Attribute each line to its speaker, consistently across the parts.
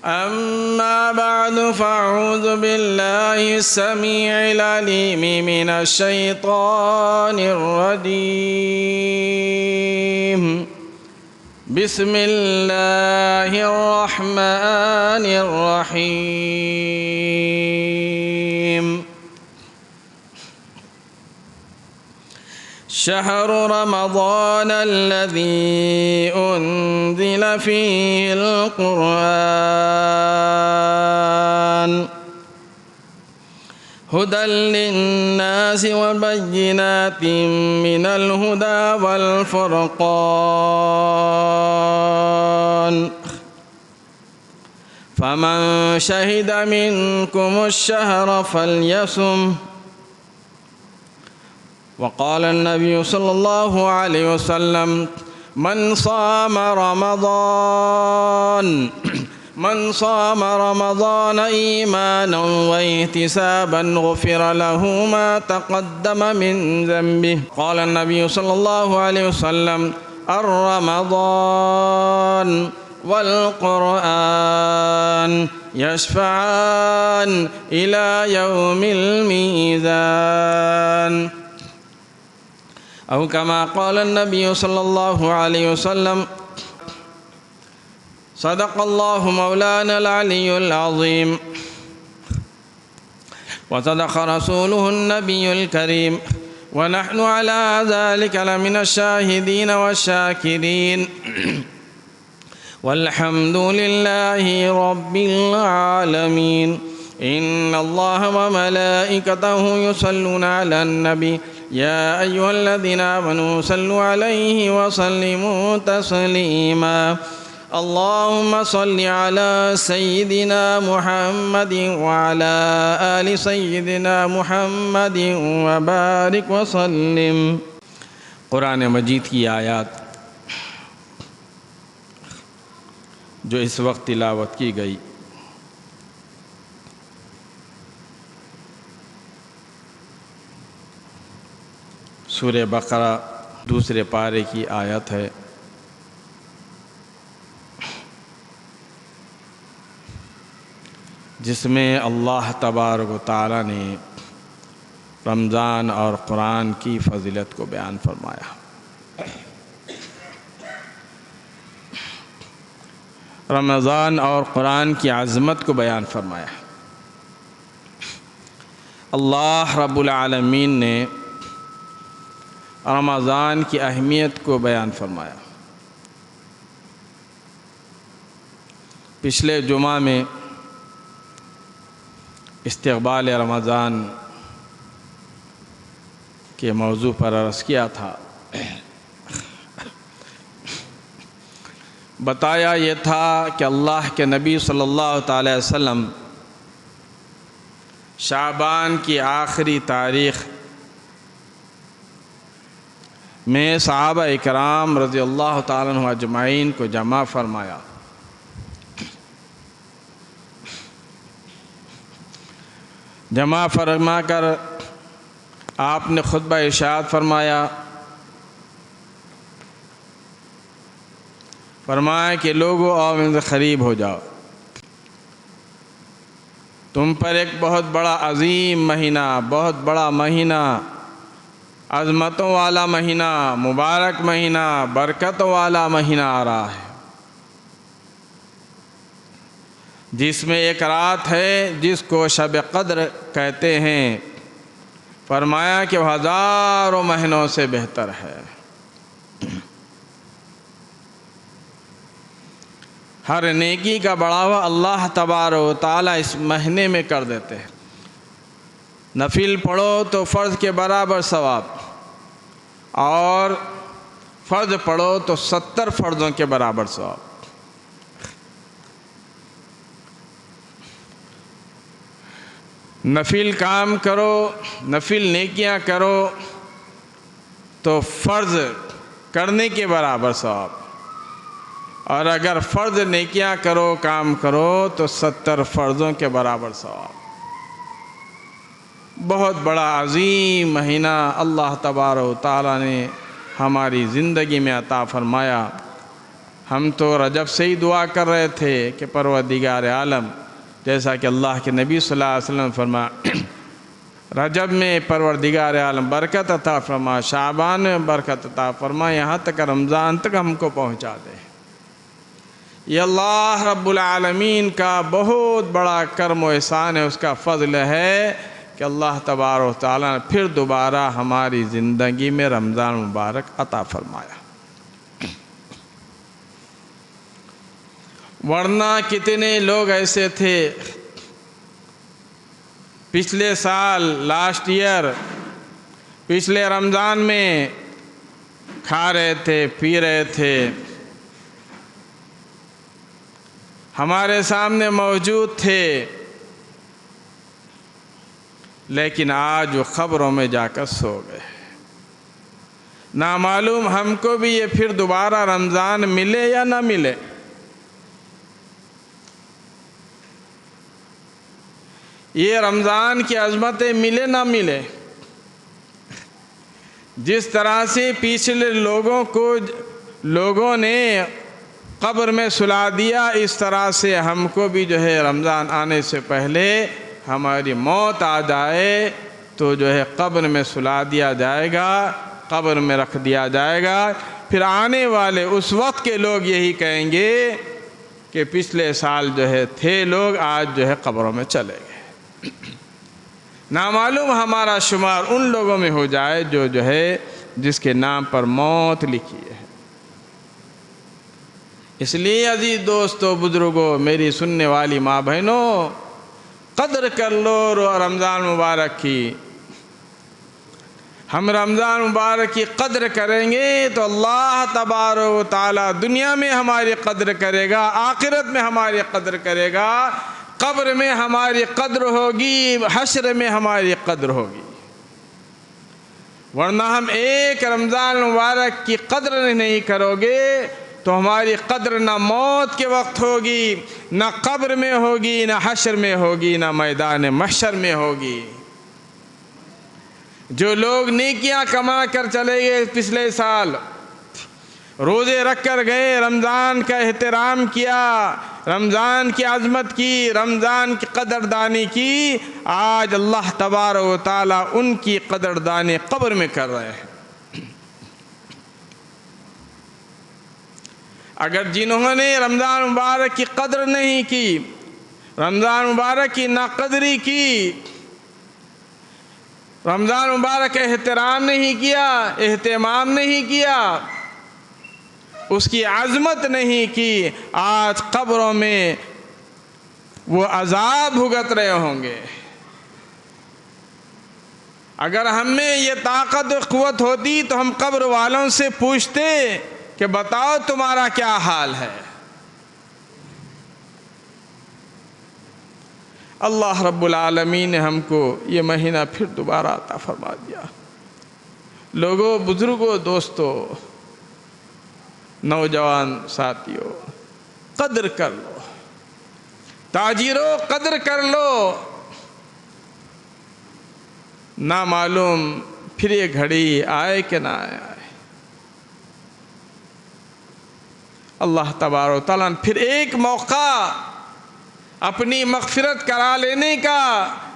Speaker 1: أما بعد فأعوذ بالله السميع العليم من الشيطان الرجيم. بسم الله الرحمن الرحيم. شهر رمضان الذي أنزل فيه القرآن هدى للناس وبينات من الهدى والفرقان فمن شهد منكم الشهر فليصم. وقال النبي صلى الله عليه وسلم: من صام رمضان إيمانا واحتسابا غفر له ما تقدم من ذنبه. قال النبي صلى الله عليه وسلم: الرمضان والقرآن يشفعان إلى يوم الميزان. أو كما قال النبي صلى الله عليه وسلم: صدق الله مولانا العلي العظيم وصدق رسوله النبي الكريم ونحن على ذلك لمن الشاهدين والشاكرين والحمد لله رب العالمين. إن الله وملائكته يصلون على النبي يا أيها الذين آمنوا صلوا عليه وسلموا تسليما. اللهم صل على سيدنا محمد وعلى آل سيدنا محمد وبارك وسلم. قرآن مجید کی آیات جو اس وقت تلاوت کی گئی سورہ بقرہ دوسرے پارے کی آیت ہے. جس میں اللہ تبارک و تعالی نے رمضان اور قرآن کی فضیلت کو بیان فرمایا. رمضان اور قرآن کی عظمت کو بیان فرمایا. اللہ رب العالمین نے رمضان کی اہمیت کو بیان فرمایا. پچھلے جمعہ میں استقبال رمضان کے موضوع پر عرض کیا تھا. بتایا یہ تھا کہ اللہ کے نبی صلی اللہ تعالی وسلم شعبان کی آخری تاریخ میں صحابہ اکرام رضی اللہ تعالیٰ عنہ اجمعین کو جمع فرمایا. جمع فرما کر آپ نے خطبہ ارشاد فرمایا کہ لوگوں آؤ ان سے قریب ہو جاؤ. تم پر ایک بہت بڑا عظیم مہینہ، بہت بڑا مہینہ، عظمتوں والا مہینہ، مبارک مہینہ، برکتوں والا مہینہ آ رہا ہے، جس میں ایک رات ہے جس کو شب قدر کہتے ہیں. فرمایا کہ وہ ہزاروں مہینوں سے بہتر ہے. ہر نیکی کا بڑھاوا اللہ تبارک و تعالی اس مہینے میں کر دیتے ہیں. نفل پڑھو تو فرض کے برابر ثواب، اور فرض پڑھو تو 70 فرضوں کے برابر ثواب. نفل کام کرو، نفل نیکیاں کرو تو فرض کرنے کے برابر ثواب، اور اگر فرض نیکیاں کرو، کام کرو تو 70 فرضوں کے برابر ثواب. بہت بڑا عظیم مہینہ اللہ تبارک و تعالیٰ نے ہماری زندگی میں عطا فرمایا. ہم تو رجب سے ہی دعا کر رہے تھے کہ پروردگار عالم، جیسا کہ اللہ کے نبی صلی اللہ علیہ وسلم فرما، رجب میں پروردگار عالم برکت عطا فرما، شعبان میں برکت عطا فرما، یہاں تک رمضان تک ہم کو پہنچا دے۔ یہ اللہ رب العالمین کا بہت بڑا کرم و احسان ہے، اس کا فضل ہے کہ اللہ تبارک و تعالیٰ نے پھر دوبارہ ہماری زندگی میں رمضان مبارک عطا فرمایا۔ ورنہ کتنے لوگ ایسے تھے پچھلے سال، لاسٹ ایئر، پچھلے رمضان میں کھا رہے تھے، پی رہے تھے، ہمارے سامنے موجود تھے، لیکن آج وہ قبروں میں جا کر سو گئے۔ نامعلوم ہم کو بھی یہ پھر دوبارہ رمضان ملے یا نہ ملے۔ یہ رمضان کی عظمتیں ملے نہ ملے، جس طرح سے پچھلے لوگوں نے قبر میں سلا دیا، اس طرح سے ہم کو بھی جو ہے رمضان آنے سے پہلے ہماری موت آ جائے تو جو ہے قبر میں سلا دیا جائے گا، قبر میں رکھ دیا جائے گا۔ پھر آنے والے اس وقت کے لوگ یہی کہیں گے کہ پچھلے سال جو ہے تھے لوگ، آج جو ہے قبروں میں چلے گئے۔ نامعلوم ہمارا شمار ان لوگوں میں ہو جائے جو ہے جس کے نام پر موت لکھی ہے۔ اس لیے عزیز دوستو، بزرگوں، میری سننے والی ماں بہنوں، قدر کر لو رمضان مبارک کی۔ ہم رمضان مبارک کی قدر کریں گے تو اللہ تبارک و تعالیٰ دنیا میں ہماری قدر کرے گا، آخرت میں ہماری قدر کرے گا، قبر میں ہماری قدر ہوگی، حشر میں ہماری قدر ہوگی۔ ورنہ ہم ایک رمضان مبارک کی قدر نہیں کرو گے تو ہماری قدر نہ موت کے وقت ہوگی، نہ قبر میں ہوگی، نہ حشر میں ہوگی، نہ میدان محشر میں ہوگی۔ جو لوگ نیکیاں کما کر چلے گئے پچھلے سال، روزے رکھ کر گئے، رمضان کا احترام کیا، رمضان کی عظمت کی، رمضان کی قدردانی کی، آج اللہ تبارک و تعالیٰ ان کی قدردانی قبر میں کر رہے ہیں۔ اگر جنہوں نے رمضان مبارک کی قدر نہیں کی، رمضان مبارک کی ناقدری کی، رمضان مبارک کا احترام نہیں کیا، اہتمام نہیں کیا، اس کی عظمت نہیں کی، آج قبروں میں وہ عذاب بھگت رہے ہوں گے۔ اگر ہم میں یہ طاقت و قوت ہوتی تو ہم قبر والوں سے پوچھتے کہ بتاؤ تمہارا کیا حال ہے۔ اللہ رب العالمین نے ہم کو یہ مہینہ پھر دوبارہ عطا فرما دیا۔ لوگوں، بزرگوں، دوستوں، نوجوان ساتھیوں، قدر کر لو، تاجروں قدر کر لو، نہ معلوم پھر یہ گھڑی آئے کہ نہ آئے۔ اللہ تبارک و تعالیٰ نے پھر ایک موقع اپنی مغفرت کرا لینے کا،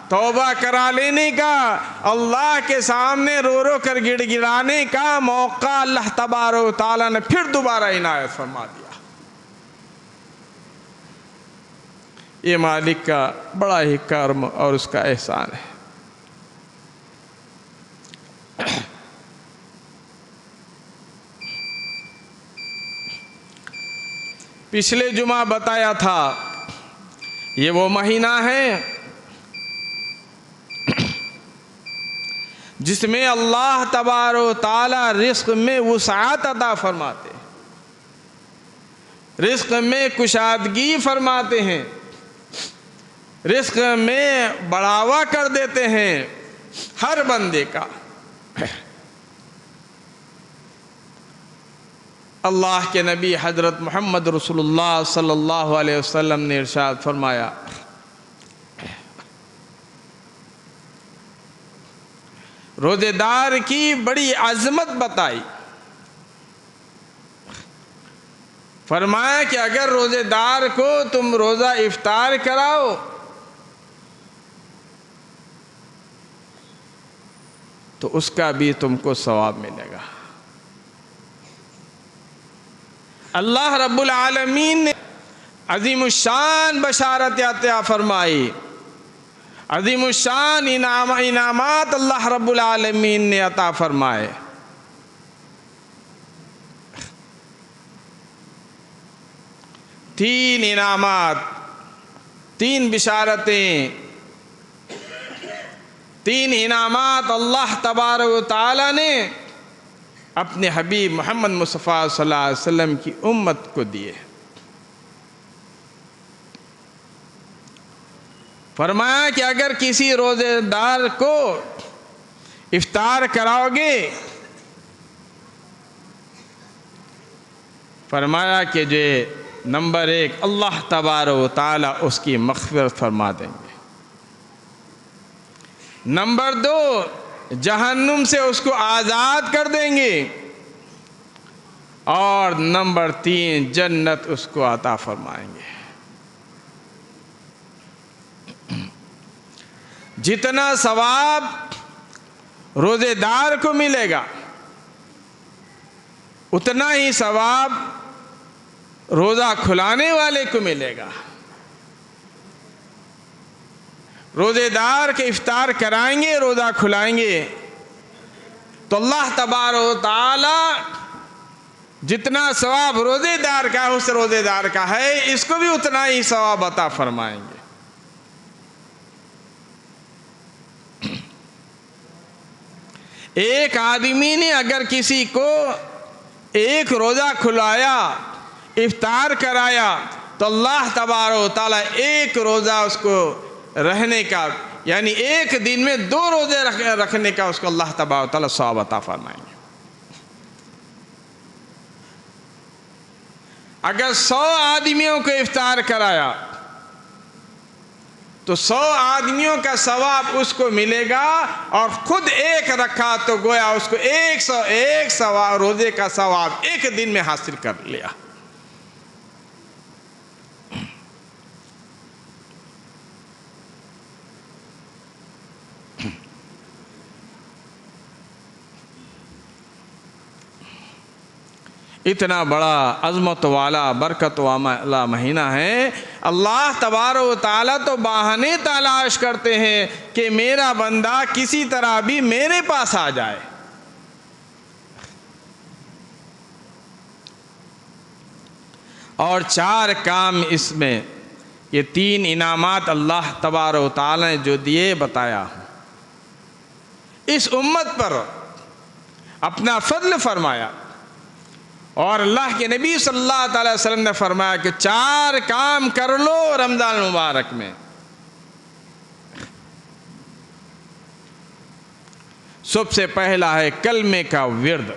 Speaker 1: توبہ کرا لینے کا، اللہ کے سامنے رو رو کر گڑ گڑانے کا موقع اللہ تبارک و تعالیٰ نے پھر دوبارہ عنایت فرما دیا۔ یہ مالک کا بڑا ہی کرم اور اس کا احسان ہے۔ پچھلے جمعہ بتایا تھا، یہ وہ مہینہ ہے جس میں اللہ تبارک و تعالی رزق میں وسعت عطا فرماتے ہیں، رزق میں کشادگی فرماتے ہیں، رزق میں بڑھاوا کر دیتے ہیں ہر بندے کا۔ اللہ کے نبی حضرت محمد رسول اللہ صلی اللہ علیہ وسلم نے ارشاد فرمایا، روزے دار کی بڑی عظمت بتائی، فرمایا کہ اگر روزے دار کو تم روزہ افطار کراؤ تو اس کا بھی تم کو ثواب ملے گا۔ اللہ رب العالمین نے عظیم الشان بشارت عطا فرمائی، عظیم الشان انعامات اللہ رب العالمین نے عطا فرمائے۔ تین انعامات، تین بشارتیں، تین انعامات اللہ تبارک و تعالی نے اپنے حبیب محمد مصطفیٰ صلی اللہ علیہ وسلم کی امت کو دیے۔ فرمایا کہ اگر کسی روزے دار کو افطار کراؤ گے، فرمایا کہ جو نمبر 1 اللہ تبارک و تعالی اس کی مغفرت فرما دیں گے، نمبر 2 جہنم سے اس کو آزاد کر دیں گے، اور نمبر 3 جنت اس کو عطا فرمائیں گے۔ جتنا ثواب روزے دار کو ملے گا اتنا ہی ثواب روزہ کھلانے والے کو ملے گا۔ روزے دار کے افطار کرائیں گے، روزہ کھلائیں گے تو اللہ تبارک و تعالی جتنا ثواب روزے دار کا ہے اس روزے دار کا ہے، اس کو بھی اتنا ہی ثواب عطا فرمائیں گے۔ ایک آدمی نے اگر کسی کو ایک روزہ کھلایا، افطار کرایا تو اللہ تبارک و تعالی ایک روزہ اس کو رہنے کا، یعنی ایک دن میں 2 روزے رکھنے کا اس کو اللہ تبارک و تعالی ثواب عطا فرمائیں گے۔ اگر 100 آدمیوں کو افطار کرایا تو 100 آدمیوں کا ثواب اس کو ملے گا، اور خود ایک رکھا تو گویا اس کو 101 روزے کا ثواب ایک دن میں حاصل کر لیا۔ اتنا بڑا عظمت والا برکت والا مہینہ ہے، اللہ تبارک و تعالیٰ تو بہانے تلاش کرتے ہیں کہ میرا بندہ کسی طرح بھی میرے پاس آ جائے۔ اور 4 کام اس میں، یہ 3 انعامات اللہ تبارک و تعالیٰ نے جو دیے بتایا، اس امت پر اپنا فضل فرمایا، اور اللہ کے نبی صلی اللہ علیہ وسلم نے فرمایا کہ 4 کام کر لو رمضان مبارک میں۔ سب سے پہلا ہے کلمے کا ورد،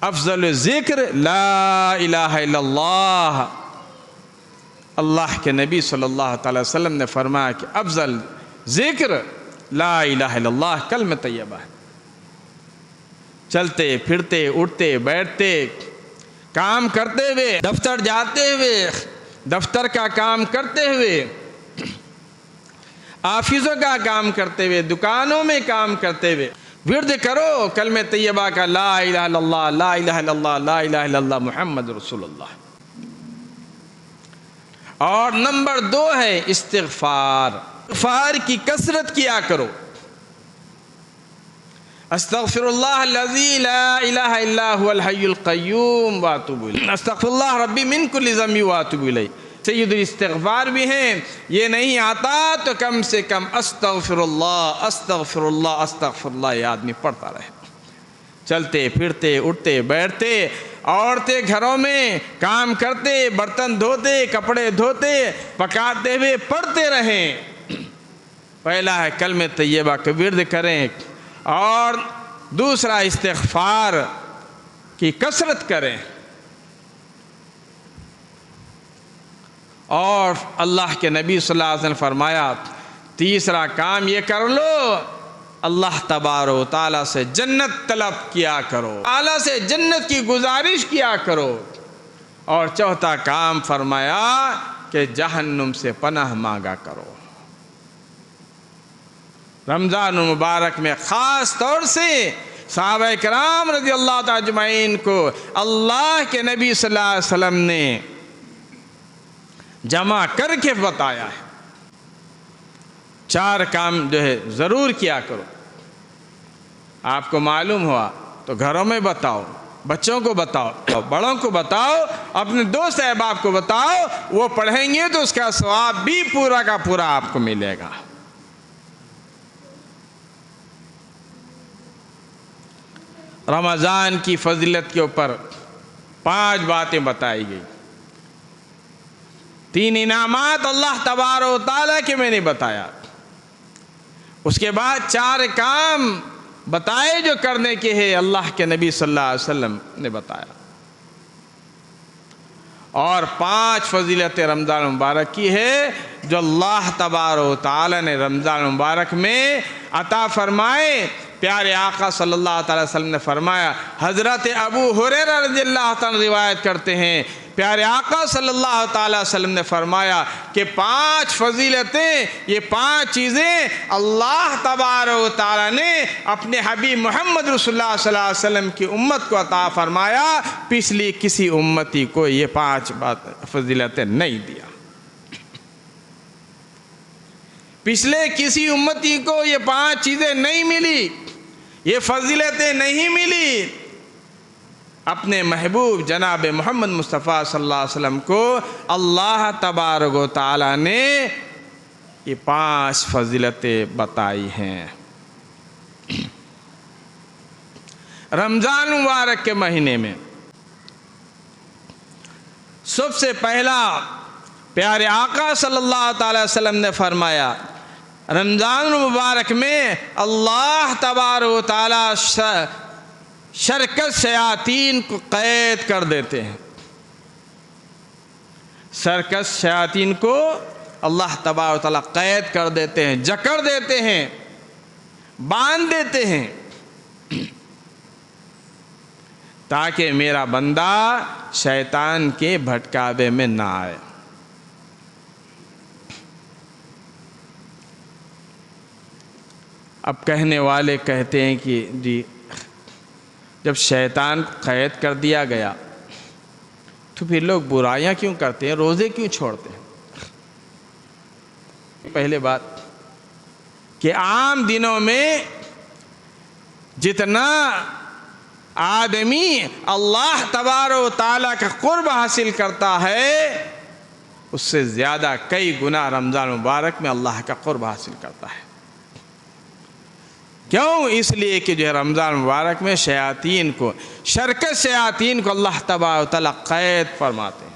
Speaker 1: افضل ذکر لا الہ الا اللہ۔ اللہ کے نبی صلی اللہ علیہ وسلم نے فرمایا کہ افضل ذکر لا الہ الا اللہ، کلمہ طیبہ ہے۔ چلتے پھرتے اٹھتے بیٹھتے کام کرتے ہوئے، دفتر جاتے ہوئے، دفتر کا کام کرتے ہوئے، آفسوں کا کام کرتے ہوئے، دکانوں میں کام کرتے ہوئے ورد کرو کلمہ طیبہ کا، لا الہ الا اللہ، لا الہ الا اللہ، لا الہ الا اللہ محمد رسول اللہ۔ اور نمبر 2 ہے استغفار، استغفار کی کثرت کیا کرو۔ استغفر اللہ الذی لا الہ الا هو الحی القیوم واتوب الیہ، استغفر اللہ ربی من کل ذنب واتوب الیہ۔ سید الاستغفار بھی ہیں، یہ نہیں آتا تو کم سے کم استغفر اللہ استغفر اللہ استغفر اللہ یہ آدمی پڑھتا رہے۔ چلتے پھرتے اٹھتے بیٹھتے، عورتیں گھروں میں کام کرتے، برتن دھوتے، کپڑے دھوتے، پکاتے ہوئے پڑھتے رہیں۔ پہلا ہے کلمہ طیبہ کا ورد کریں، اور دوسرا استغفار کی کثرت کریں، اور اللہ کے نبی صلی اللہ علیہ وسلم نے فرمایا تیسرا کام یہ کر لو اللہ تبارک و تعالیٰ سے جنت طلب کیا کرو، تعالیٰ سے جنت کی گزارش کیا کرو، اور چوتھا کام فرمایا کہ جہنم سے پناہ مانگا کرو۔ رمضان مبارک میں خاص طور سے صحابہ کرام رضی اللہ تعالی اجمعین کو اللہ کے نبی صلی اللہ علیہ وسلم نے جمع کر کے بتایا ہے، 4 کام جو ہے ضرور کیا کرو۔ آپ کو معلوم ہوا تو گھروں میں بتاؤ، بچوں کو بتاؤ، بڑوں کو بتاؤ، اپنے دوست احباب کو بتاؤ، وہ پڑھیں گے تو اس کا ثواب بھی پورا کا پورا آپ کو ملے گا۔ رمضان کی فضیلت کے اوپر 5 باتیں بتائی گئی، 3 انعامات اللہ تبارک و تعالیٰ کے میں نے بتایا، اس کے بعد 4 کام بتائے جو کرنے کے ہیں اللہ کے نبی صلی اللہ علیہ وسلم نے بتایا، اور 5 فضیلت رمضان مبارک کی ہے جو اللہ تبارک و تعالیٰ نے رمضان مبارک میں عطا فرمائے۔ پیارے آقا صلی اللہ تعالی وسلم نے فرمایا، حضرت ابو ہریرہ رضی اللہ تعالیٰ روایت کرتے ہیں، پیارے آقا صلی اللہ تعالی وسلم نے فرمایا کہ 5 فضیلتیں، یہ 5 چیزیں اللہ تبارک و تعالیٰ نے اپنے حبیب محمد رسول اللہ صلی اللہ علیہ وسلم کی امت کو عطا فرمایا، پچھلی کسی امتی کو یہ 5 فضیلتیں نہیں دیا، پچھلے کسی امتی کو یہ 5 چیزیں نہیں ملی، یہ فضیلتیں نہیں ملی، اپنے محبوب جناب محمد مصطفیٰ صلی اللہ علیہ وسلم کو اللہ تبارک و تعالیٰ نے یہ 5 فضیلتیں بتائی ہیں۔ رمضان مبارک کے مہینے میں سب سے پہلا پیارے آقا صلی اللہ تعالی وسلم نے فرمایا، رمضان مبارک میں اللہ تبارک و تعالیٰ شرکت شیاطین کو قید کر دیتے ہیں، سرکس شیاطین کو اللہ تبارک و تعالیٰ قید کر دیتے ہیں، جکڑ دیتے ہیں، باندھ دیتے ہیں، تاکہ میرا بندہ شیطان کے بھٹکاوے میں نہ آئے۔ اب کہنے والے کہتے ہیں کہ جی جب شیطان کو قید کر دیا گیا تو پھر لوگ برائیاں کیوں کرتے ہیں، روزے کیوں چھوڑتے ہیں؟ پہلے بات کہ عام دنوں میں جتنا آدمی اللہ تبارک و تعالیٰ کا قرب حاصل کرتا ہے، اس سے زیادہ کئی گنا رمضان مبارک میں اللہ کا قرب حاصل کرتا ہے۔ کیوں؟ اس لیے کہ جو ہے رمضان مبارک میں شیاطین کو، شرکت شیاطین کو اللہ تبارک و تعالیٰ قید فرماتے ہیں۔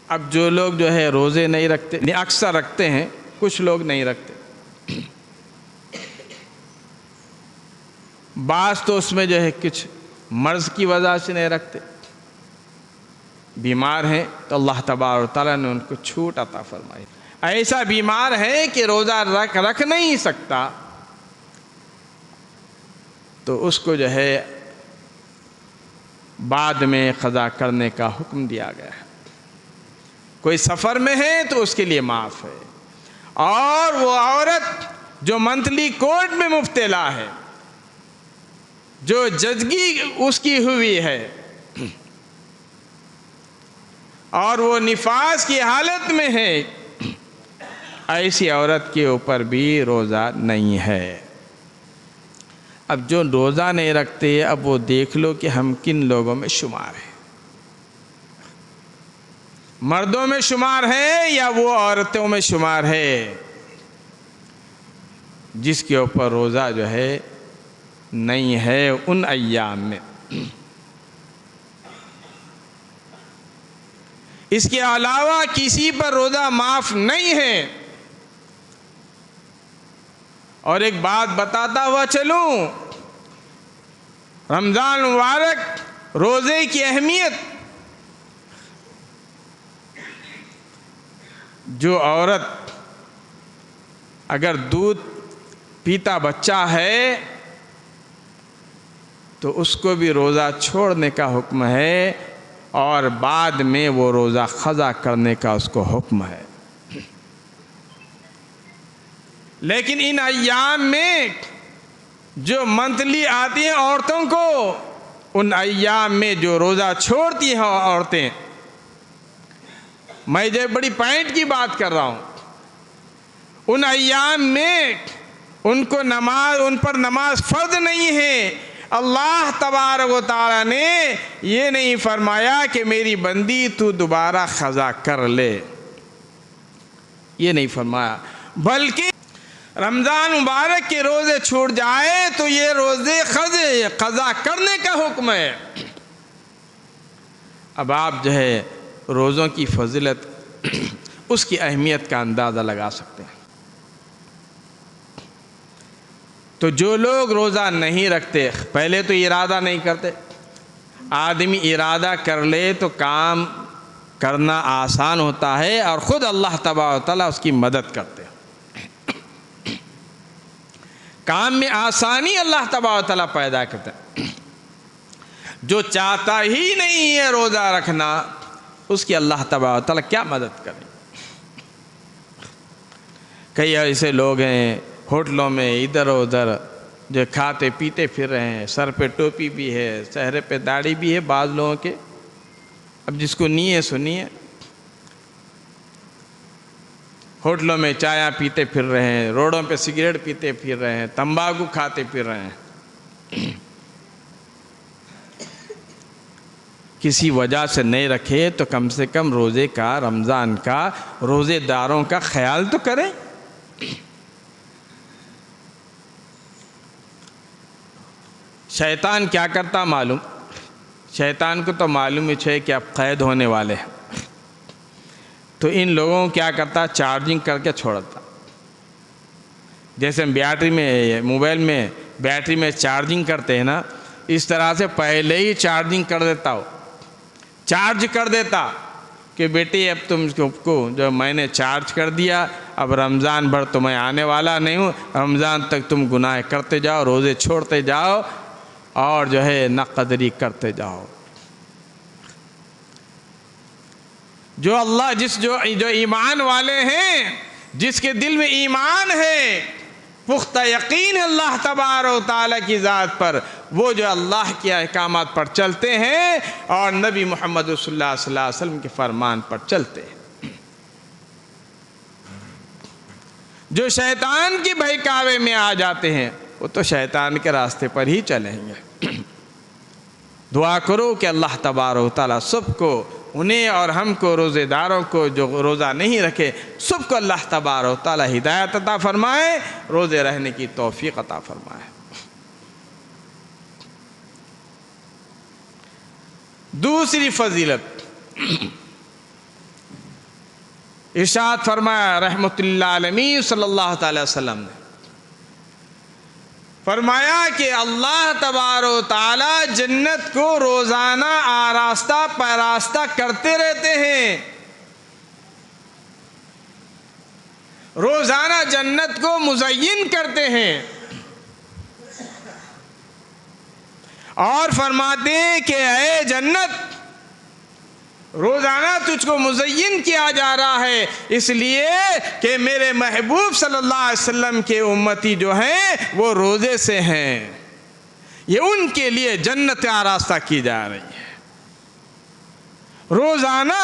Speaker 1: اب جو لوگ جو ہے روزے نہیں رکھتے، اکثر رکھتے ہیں، کچھ لوگ نہیں رکھتے، بعض تو اس میں جو ہے کچھ مرض کی وجہ سے نہیں رکھتے، بیمار ہیں تو اللہ تبارک و تعالیٰ نے ان کو چھوٹ عطا فرمائی۔ ایسا بیمار ہے کہ روزہ رکھ نہیں سکتا تو اس کو جو ہے بعد میں قضا کرنے کا حکم دیا گیا ہے۔ کوئی سفر میں ہے تو اس کے لیے معاف ہے، اور وہ عورت جو منتھلی کورٹ میں مبتلا ہے، جو ججگی اس کی ہوئی ہے اور وہ نفاس کی حالت میں ہے، ایسی عورت کے اوپر بھی روزہ نہیں ہے۔ اب جو روزہ نہیں رکھتے، اب وہ دیکھ لو کہ ہم کن لوگوں میں شمار ہیں، مردوں میں شمار ہے یا وہ عورتوں میں شمار ہے جس کے اوپر روزہ جو ہے نہیں ہے ان ایام میں۔ اس کے علاوہ کسی پر روزہ معاف نہیں ہے۔ اور ایک بات بتاتا ہوا چلوں، رمضان مبارک روزے کی اہمیت، جو عورت اگر دودھ پیتا بچہ ہے تو اس کو بھی روزہ چھوڑنے کا حکم ہے، اور بعد میں وہ روزہ قضا کرنے کا اس کو حکم ہے۔ لیکن ان ایام میں جو منتھلی آتی ہیں عورتوں کو، ان ایام میں جو روزہ چھوڑتی ہیں عورتیں، میں جو بڑی پوائنٹ کی بات کر رہا ہوں، ان ایام میں ان پر نماز فرض نہیں ہے۔ اللہ تبارک و تعالیٰ نے یہ نہیں فرمایا کہ میری بندی تو دوبارہ قضا کر لے، یہ نہیں فرمایا، بلکہ رمضان مبارک کے روزے چھوٹ جائے تو یہ روزے قضا کرنے کا حکم ہے۔ اب آپ جو ہے روزوں کی فضیلت، اس کی اہمیت کا اندازہ لگا سکتے ہیں۔ تو جو لوگ روزہ نہیں رکھتے، پہلے تو ارادہ نہیں کرتے، آدمی ارادہ کر لے تو کام کرنا آسان ہوتا ہے، اور خود اللہ تبارک و تعالیٰ اس کی مدد کرتے ہیں۔ کام میں آسانی اللہ تبارک و تعالیٰ پیدا کرتا ہے۔ جو چاہتا ہی نہیں ہے روزہ رکھنا، اس کی اللہ تبارک و تعالیٰ کیا مدد کرے؟ کئی ایسے لوگ ہیں ہوٹلوں میں ادھر ادھر جو کھاتے پیتے پھر رہے ہیں، سر پہ ٹوپی بھی ہے، چہرے پہ داڑھی بھی ہے بعض لوگوں کے، اب جس کو نہیں ہے سنیے، ہوٹلوں میں چائے پیتے پھر رہے ہیں، روڈوں پہ سگریٹ پیتے پھر رہے ہیں، تمباکو کھاتے پھر رہے ہیں۔ کسی وجہ سے نہیں رکھے تو کم سے کم روزے کا، رمضان کا، روزے داروں کا خیال تو کریں۔ شیطان کیا کرتا معلوم؟ شیطان کو تو معلوم ہے کہ اب قید ہونے والے ہیں، تو ان لوگوں کو کیا کرتا؟ چارجنگ کر کے چھوڑتا۔ جیسے ہم بیٹری میں، موبائل میں بیٹری میں چارجنگ کرتے ہیں نا، اس طرح سے پہلے ہی چارجنگ کر دیتا ہو، چارج کر دیتا کہ بیٹی اب تم کو جو میں نے چارج کر دیا، اب رمضان بھر تو میں آنے والا نہیں ہوں، رمضان تک تم گناہ کرتے جاؤ، روزے چھوڑتے جاؤ، اور جو ہے نہ قدری کرتے جاؤ۔ جو ایمان والے ہیں، جس کے دل میں ایمان ہے، پختہ یقین اللہ تبارک و تعالیٰ کی ذات پر، وہ جو اللہ کے احکامات پر چلتے ہیں اور نبی محمد رسول اللہ صلی اللہ علیہ وسلم کے فرمان پر چلتے ہیں۔ جو شیطان کی بہکاوے میں آ جاتے ہیں، وہ تو شیطان کے راستے پر ہی چلیں گے۔ دعا کرو کہ اللہ تبارک و تعالیٰ سب کو، انہیں اور ہم کو، روزے داروں کو جو روزہ نہیں رکھے، سب کو اللہ تبارک و تعالیٰ ہدایت عطا فرمائے، روزے رہنے کی توفیق عطا فرمائے۔ دوسری فضیلت، ارشاد فرمایا رحمت اللہ علیہ صلی اللہ تعالی وسلم نے، فرمایا کہ اللہ تبارک و تعالی جنت کو روزانہ آراستہ پیراستہ کرتے رہتے ہیں، روزانہ جنت کو مزین کرتے ہیں، اور فرماتے ہیں کہ اے جنت، روزانہ تجھ کو مزین کیا جا رہا ہے، اس لیے کہ میرے محبوب صلی اللہ علیہ وسلم کے امتی جو ہیں وہ روزے سے ہیں، یہ ان کے لیے جنت آراستہ کی جا رہی ہے۔ روزانہ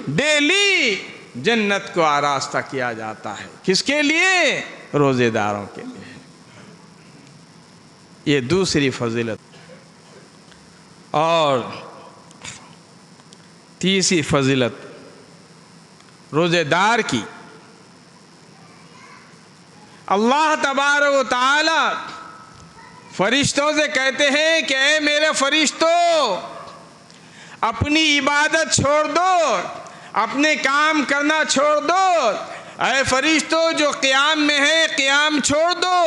Speaker 1: ڈیلی جنت کو آراستہ کیا جاتا ہے، کس کے لیے؟ روزے داروں کے لیے۔ یہ دوسری فضیلت۔ اور تیسری فضیلت روزے دار کی، اللہ تبارک و تعالی فرشتوں سے کہتے ہیں کہ اے میرے فرشتوں، اپنی عبادت چھوڑ دو، اپنے کام کرنا چھوڑ دو، اے فرشتوں جو قیام میں ہے قیام چھوڑ دو،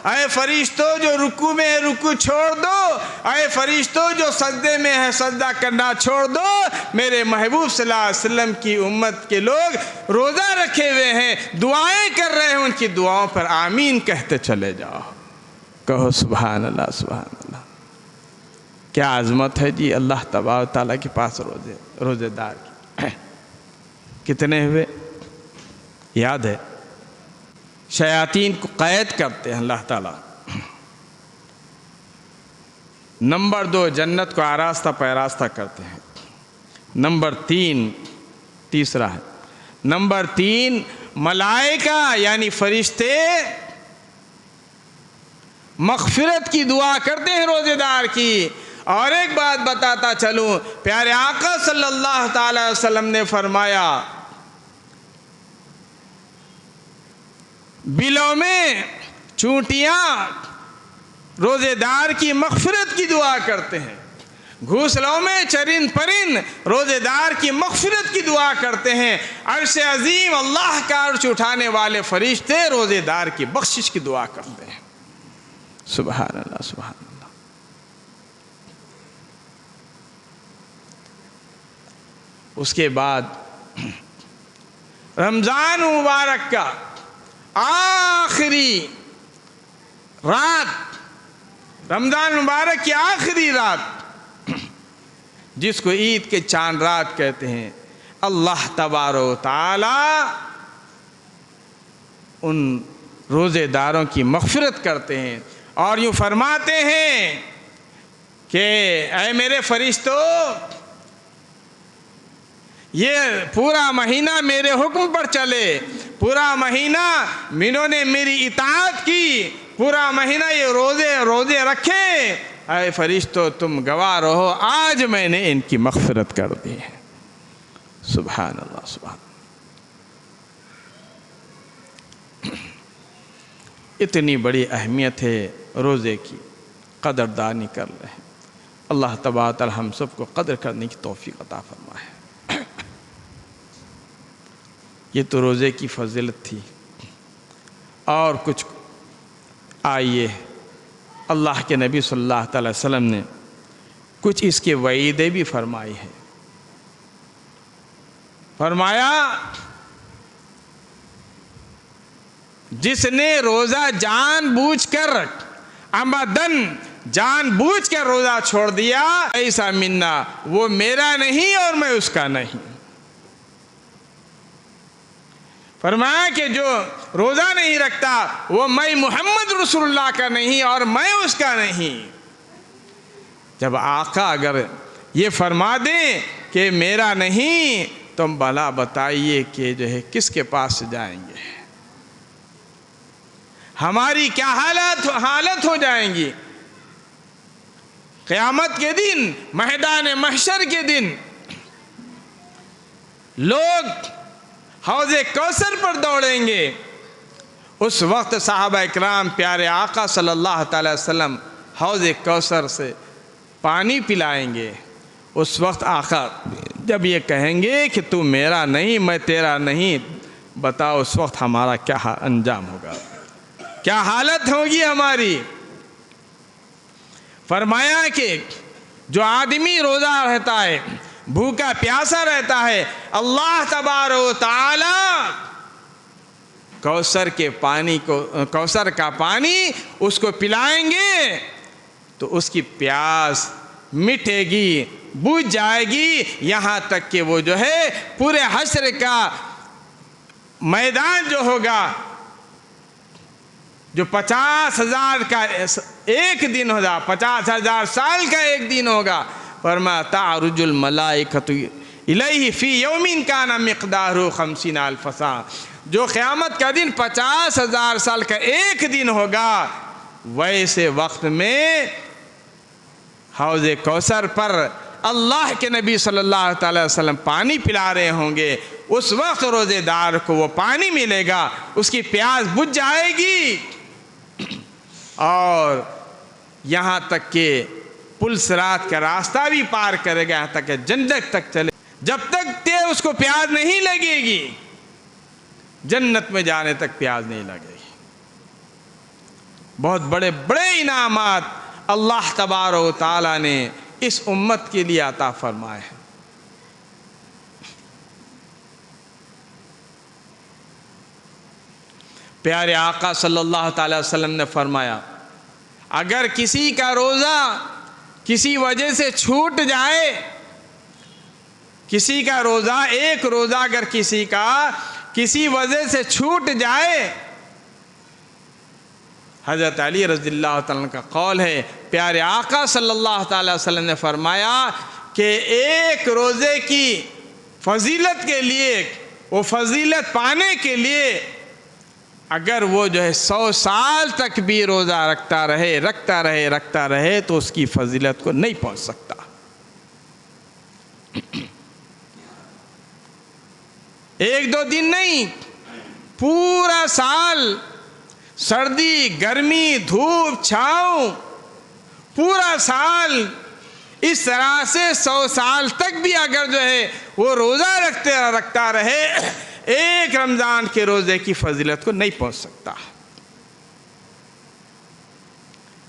Speaker 1: اے فرشتوں جو رکوع میں ہے رکوع چھوڑ دو، اے فرشتوں جو سجدے میں ہے سجدہ کرنا چھوڑ دو۔ میرے محبوب صلی اللہ علیہ وسلم کی امت کے لوگ روزہ رکھے ہوئے ہیں، دعائیں کر رہے ہیں، ان کی دعاؤں پر آمین کہتے چلے جاؤ۔ کہو سبحان اللہ سبحان اللہ۔ کیا عظمت ہے جی اللہ تبارک تعالیٰ کے پاس روزے دار کی۔ کتنے ہوئے یاد ہے؟ شیاطین کو قید کرتے ہیں اللہ تعالیٰ۔ نمبر 2 جنت کو آراستہ پیراستہ کرتے ہیں۔ نمبر 3 تیسرا ہے، نمبر 3 ملائکہ یعنی فرشتے مغفرت کی دعا کرتے ہیں روزے دار کی۔ اور ایک بات بتاتا چلوں، پیارے آقا صلی اللہ تعالی وسلم نے فرمایا بلوں میں چونٹیاں روزے دار کی مغفرت کی دعا کرتے ہیں، گھونسلوں میں چرند پرند روزے دار کی مغفرت کی دعا کرتے ہیں، عرش عظیم اللہ کا عرش اٹھانے والے فرشتے روزے دار کی بخشش کی دعا کرتے ہیں۔ سبحان اللہ سبحان اللہ۔ اس کے بعد رمضان مبارک کا آخری رات، رمضان مبارک کی آخری رات جس کو عید کے چاند رات کہتے ہیں، اللہ تبارک و تعالی ان روزے داروں کی مغفرت کرتے ہیں اور یوں فرماتے ہیں کہ اے میرے فرشتوں، یہ پورا مہینہ میرے حکم پر چلے، پورا مہینہ انہوں نے میری اطاعت کی، پورا مہینہ یہ روزے رکھے، اے فرشتوں تم گواہ رہو آج میں نے ان کی مغفرت کر دی ہے۔ سبحان اللہ سبحان اللہ۔ اتنی بڑی اہمیت ہے روزے کی، قدردانی کر رہے ہیں۔ اللہ تبارک تعالی ہم سب کو قدر کرنے کی توفیق عطا فرمائے۔ یہ تو روزے کی فضیلت تھی، اور کچھ آئیے اللہ کے نبی صلی اللہ تعالی وسلم نے کچھ اس کے وعیدیں بھی فرمائی ہیں۔ فرمایا جس نے روزہ جان بوجھ کر عمدن جان بوجھ کر روزہ چھوڑ دیا، ایسا منا، وہ میرا نہیں اور میں اس کا نہیں۔ فرمایا کہ جو روزہ نہیں رکھتا وہ میں محمد رسول اللہ کا نہیں اور میں اس کا نہیں۔ جب آقا اگر یہ فرما دیں کہ میرا نہیں تو بھلا بتائیے کہ جو ہے کس کے پاس جائیں گے؟ ہماری کیا حالت ہو جائیں گی؟ قیامت کے دن، میدان محشر کے دن لوگ حوض کوثر پر دوڑیں گے۔ اس وقت صحابہ اکرام پیارے آقا صلی اللہ تعالی وسلم حوض کوثر سے پانی پلائیں گے۔ اس وقت آقا جب یہ کہیں گے کہ تو میرا نہیں میں تیرا نہیں، بتاؤ اس وقت ہمارا کیا انجام ہوگا، کیا حالت ہوگی ہماری؟ فرمایا کہ جو آدمی روزہ رہتا ہے، بھوکا پیاسا رہتا ہے، اللہ تبارک و تعالی کوثر کا پانی اس کو پلائیں گے تو اس کی پیاس مٹے گی، بجھ جائے گی، یہاں تک کہ وہ جو ہے پورے حشر کا میدان جو ہوگا، جو 50,000 کا ایک دن ہوگا، 50,000 سال کا ایک دن ہوگا، فرمایا تعرج الملائکۃ الیہ فی یوم کان مقدارہ 50,000 سنہ، جو قیامت کا دن 50,000 سال کا ایک دن ہوگا، ویسے وقت میں حوض کوثر پر اللہ کے نبی صلی اللہ تعالی وسلم پانی پلا رہے ہوں گے۔ اس وقت روزے دار کو وہ پانی ملے گا، اس کی پیاس بجھ جائے گی، اور یہاں تک کہ پل صراط کا راستہ بھی پار کرے گا، یہاں تک کہ جنت تک چلے، جب تک کہ اس کو پیاس نہیں لگے گی جنت میں جانے تک پیاس نہیں لگے گی۔ بہت بڑے بڑے انعامات اللہ تبارک و تعالیٰ نے اس امت کے لیے عطا فرمائے ہیں۔ پیارے آقا صلی اللہ تعالی وسلم نے فرمایا، اگر کسی کا روزہ کسی وجہ سے چھوٹ جائے، کسی کا روزہ، ایک روزہ اگر کسی کا کسی وجہ سے چھوٹ جائے، حضرت علی رضی اللہ تعالیٰ عنہ کا قول ہے، پیارے آقا صلی اللہ تعالی وسلم نے فرمایا کہ ایک روزے کی فضیلت کے لیے، وہ فضیلت پانے کے لیے اگر وہ جو ہے 100 سال تک بھی روزہ رکھتا رہے تو اس کی فضیلت کو نہیں پہنچ سکتا۔ ایک دو دن نہیں، پورا سال، سردی گرمی دھوپ چھاؤں، پورا سال اس طرح سے 100 سال تک بھی اگر جو ہے وہ روزہ رکھتا رہے، ایک رمضان کے روزے کی فضیلت کو نہیں پہنچ سکتا۔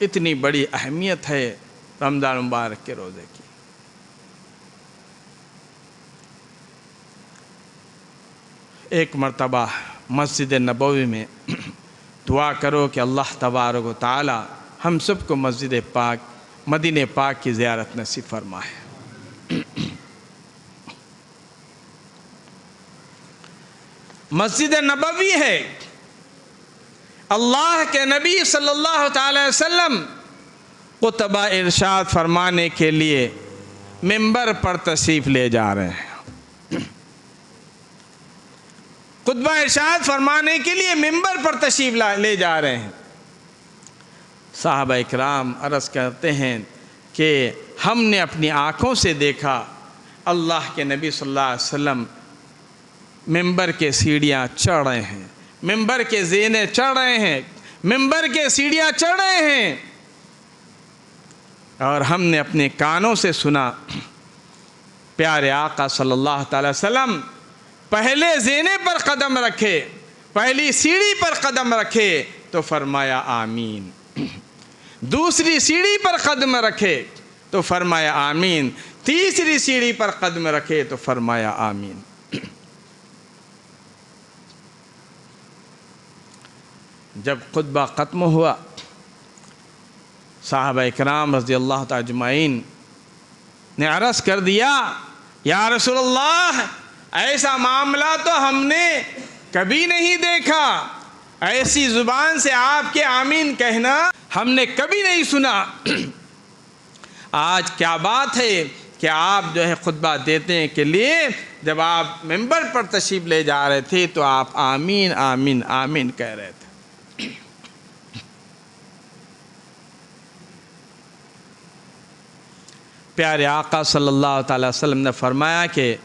Speaker 1: اتنی بڑی اہمیت ہے رمضان مبارک کے روزے کی۔ ایک مرتبہ مسجد نبوی میں دعا کرو کہ اللہ تبارک و تعالی ہم سب کو مسجد پاک، مدینہ پاک کی زیارت نصیب فرمائے۔ مسجد نبوی ہے، اللہ کے نبی صلی اللہ تعالی وسلم خطبہ ارشاد فرمانے کے لیے منبر پر تشریف لے جا رہے ہیں۔ خطبہ ارشاد فرمانے کے لیے منبر پر تشریف لے جا رہے ہیں۔ صحابہ اکرام عرض کرتے ہیں کہ ہم نے اپنی آنکھوں سے دیکھا اللہ کے نبی صلی اللہ علیہ وسلم منبر کے سیڑھیاں چڑھ رہے ہیں، منبر کے زینے چڑھ رہے ہیں، منبر کے سیڑھیاں چڑھ رہے ہیں، اور ہم نے اپنے کانوں سے سنا پیارے آقا صلی اللہ تعالی وسلم پہلے زینے پر قدم رکھے، پہلی سیڑھی پر قدم رکھے تو فرمایا آمین، دوسری سیڑھی پر قدم رکھے تو فرمایا آمین، تیسری سیڑھی پر قدم رکھے تو فرمایا آمین۔ جب خطبہ ختم ہوا، صحابہ اکرام رضی اللہ تعالی اجمعین نے عرض کر دیا، یا رسول اللہ ایسا معاملہ تو ہم نے کبھی نہیں دیکھا، ایسی زبان سے آپ کے آمین کہنا ہم نے کبھی نہیں سنا۔ آج کیا بات ہے کہ آپ جو ہے خطبہ دیتے کے لیے جب آپ منبر پر تشریف لے جا رہے تھے تو آپ آمین آمین آمین کہہ رہے تھے۔ پیارے آقا صلی اللہ تعالی وسلم نے فرمایا کہ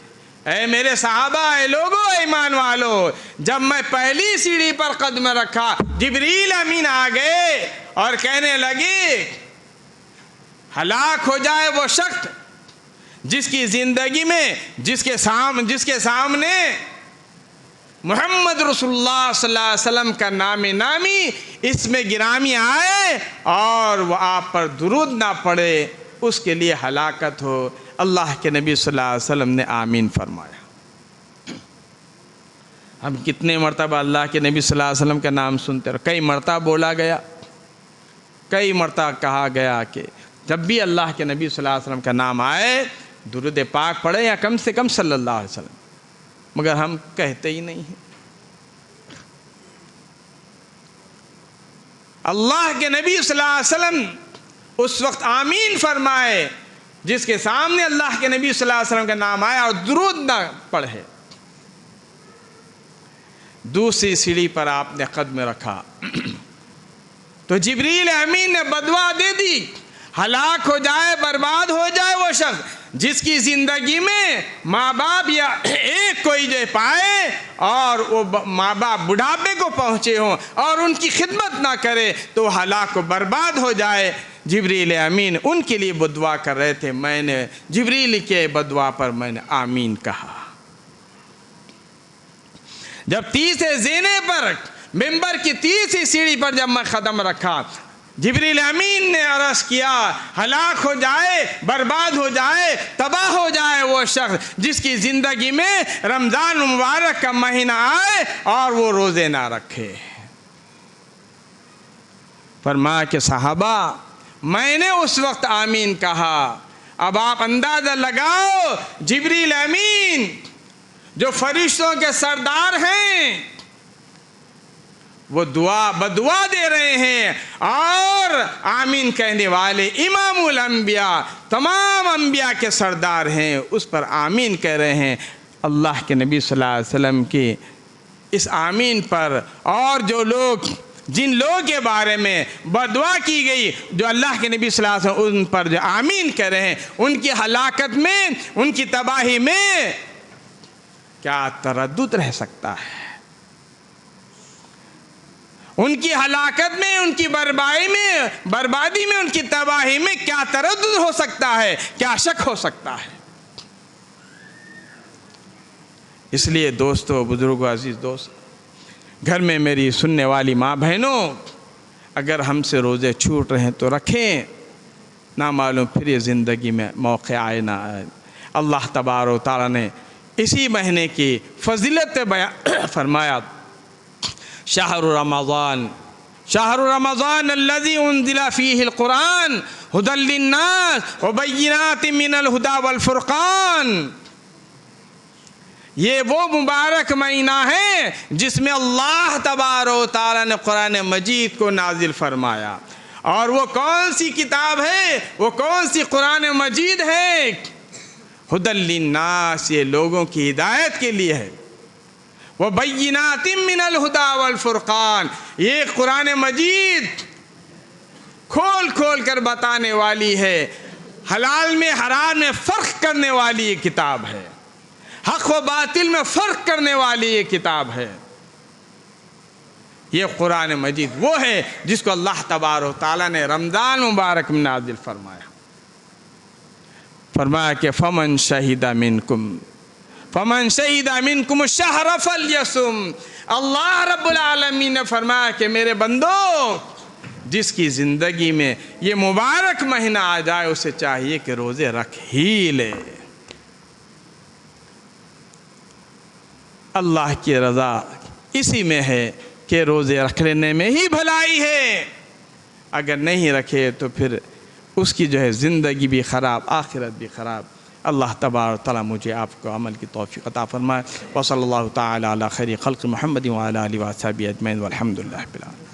Speaker 1: اے میرے صحابہ، اے لوگو، اے ایمان والو، جب میں پہلی سیڑھی پر قدم رکھا جبریل امین آ گئے اور کہنے لگے ہلاک ہو جائے وہ شخص جس کی زندگی میں جس کے سامنے محمد رسول اللہ صلی اللہ علیہ وسلم کا نام نامی اس میں گرامی آئے اور وہ آپ پر درود نہ پڑے، اس کے لیے ہلاکت ہو۔ اللہ کے نبی صلی اللہ علیہ وسلم نے آمین فرمایا۔ ہم کتنے مرتبہ اللہ کے نبی صلی اللہ علیہ وسلم کا نام سنتے ہیں، کئی مرتبہ بولا گیا، کئی مرتبہ کہا گیا کہ جب بھی اللہ کے نبی صلی اللہ علیہ وسلم کا نام آئے درود پاک پڑھے یا کم سے کم صلی اللہ علیہ وسلم، مگر ہم کہتے ہی نہیں ہیں۔ اللہ کے نبی صلی اللہ علیہ وسلم اس وقت آمین فرمائے جس کے سامنے اللہ کے نبی صلی اللہ علیہ وسلم کا نام آیا اور درود نہ پڑھے۔ دوسری سیڑھی پر آپ نے قدم رکھا تو جبریل امین نے بدعا دے دی، ہلاک ہو جائے، برباد ہو جائے وہ شخص جس کی زندگی میں ماں باپ یا ایک کوئی جو پائے اور وہ ماں باپ بڑھاپے کو پہنچے ہوں اور ان کی خدمت نہ کرے تو وہ ہلاک و برباد ہو جائے۔ جبریل امین ان کے لیے بدعا کر رہے تھے، میں نے جبریل کے بدعا پر میں نے آمین کہا۔ جب تیسرے زینے پر ممبر کی تیسری سیڑھی پر جب میں قدم رکھا، جبریل امین نے عرض کیا ہلاک ہو جائے، برباد ہو جائے، تباہ ہو جائے وہ شخص جس کی زندگی میں رمضان مبارک کا مہینہ آئے اور وہ روزے نہ رکھے۔ فرمایا کہ صحابہ میں نے اس وقت آمین کہا۔ اب آپ اندازہ لگاؤ، جبریل امین جو فرشتوں کے سردار ہیں وہ بدعا دے رہے ہیں، اور آمین کہنے والے امام الانبیاء تمام انبیاء کے سردار ہیں، اس پر آمین کہہ رہے ہیں۔ اللہ کے نبی صلی اللہ علیہ وسلم کی اس آمین پر، اور جن لوگوں کے بارے میں بدعا کی گئی، جو اللہ کے نبی صلی اللہ علیہ وسلم ان پر جو آمین کہہ رہے ہیں، ان کی ہلاکت میں، ان کی تباہی میں کیا تردد رہ سکتا ہے؟ ان کی ہلاکت میں، ان کی بربادی میں، ان کی تباہی میں کیا تردد ہو سکتا ہے؟ کیا شک ہو سکتا ہے؟ اس لیے دوستو، بزرگوں، عزیز دوست، گھر میں میری سننے والی ماں بہنوں، اگر ہم سے روزے چھوٹ رہے ہیں تو رکھیں، نہ معلوم پھر یہ زندگی میں موقع آئے نہ آئے۔ اللہ تبارک و تعالیٰ نے اسی مہینے کی فضیلت بیان فرمایا، شہر رمضان الذی انزل فیہ القرآن ھدی للناس وبینات من الھدی والفرقان۔ یہ وہ مبارک مہینہ ہے جس میں اللہ تبارک و تعالیٰ نے قرآن مجید کو نازل فرمایا، اور وہ کون سی کتاب ہے؟ وہ کون سی قرآن مجید ہے؟ ھدی للناس، یہ لوگوں کی ہدایت کے لیے ہے۔ وَبَيِّنَاتٍ مِّنَ الْهُدَى وَالْفُرْقَانِ، یہ قرآن مجید کھول کھول کر بتانے والی ہے، حلال میں حرام میں فرق کرنے والی یہ کتاب ہے، حق و باطل میں فرق کرنے والی یہ کتاب ہے۔ یہ قرآن مجید وہ ہے جس کو اللہ تبارک و تعالیٰ نے رمضان مبارک میں نازل فرمایا۔ فرمایا کہ فمن شہد منکم الشہر فلیصم۔ اللہ رب العالمین نے فرمایا کہ میرے بندو، جس کی زندگی میں یہ مبارک مہینہ آ جائے اسے چاہیے کہ روزے رکھ ہی لے۔ اللہ کی رضا اسی میں ہے کہ روزے رکھ لینے میں ہی بھلائی ہے، اگر نہیں رکھے تو پھر اس کی جو ہے زندگی بھی خراب، آخرت بھی خراب۔ اللہ تبارک تعالیٰ مجھے آپ کو عمل کی توفیق عطا فرمائے۔ وصلی اللہ تعالیٰ علی خیر خلق محمد وعلی آلہ وصحبہ اجمعین والحمد للہ رب العالمین۔